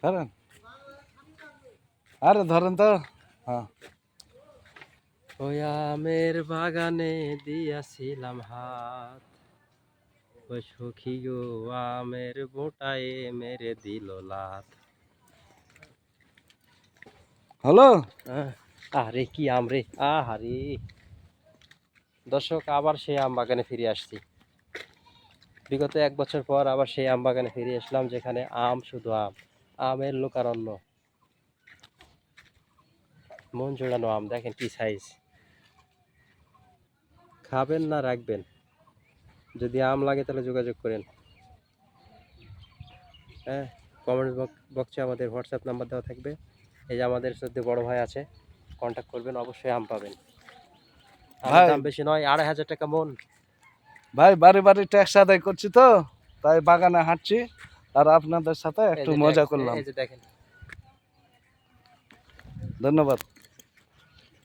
ধরেন, আরে ধরেন তো। হ্যাঁ, ওই আমের বাগানে দিয়াছিলাম হাত, ওই সখী গো আমের বোটায় মেরে দিল লাত। হলো। আরে কি আম রে, আহারে। দর্শক, আবার সেই আম বাগানে ফিরে আসছি। বিগত 1 বছর পর আবার সেই আম বাগানে ফিরে আসলাম, যেখানে আম, শুধু আম, আমের লোকারণ্য। মন জোড়ানো আম, দেখেন কি সাইজ। খাবেন না রাখবেন? যদি আম লাগে তাহলে যোগাযোগ করেন। হ্যাঁ, কমেন্ট বক্সে আমাদের হোয়াটসঅ্যাপ নাম্বার দেওয়া থাকবে। এই যে আমাদের সত্যি বড় ভাই আছে, কন্ট্যাক্ট করবেন, অবশ্যই আম পাবেন। আমের ভাই দাম বেশি নয়, 2500 টাকা মন। ভাই বাড়ি বাড়ি ট্যাক্স আদায় করছি তো, তাই বাগানে হাঁটছি আর আপনাদের সাথে এই একটু যে মজা ট্যাক্স, করলাম। এই যে দেখেন। ধন্যবাদ।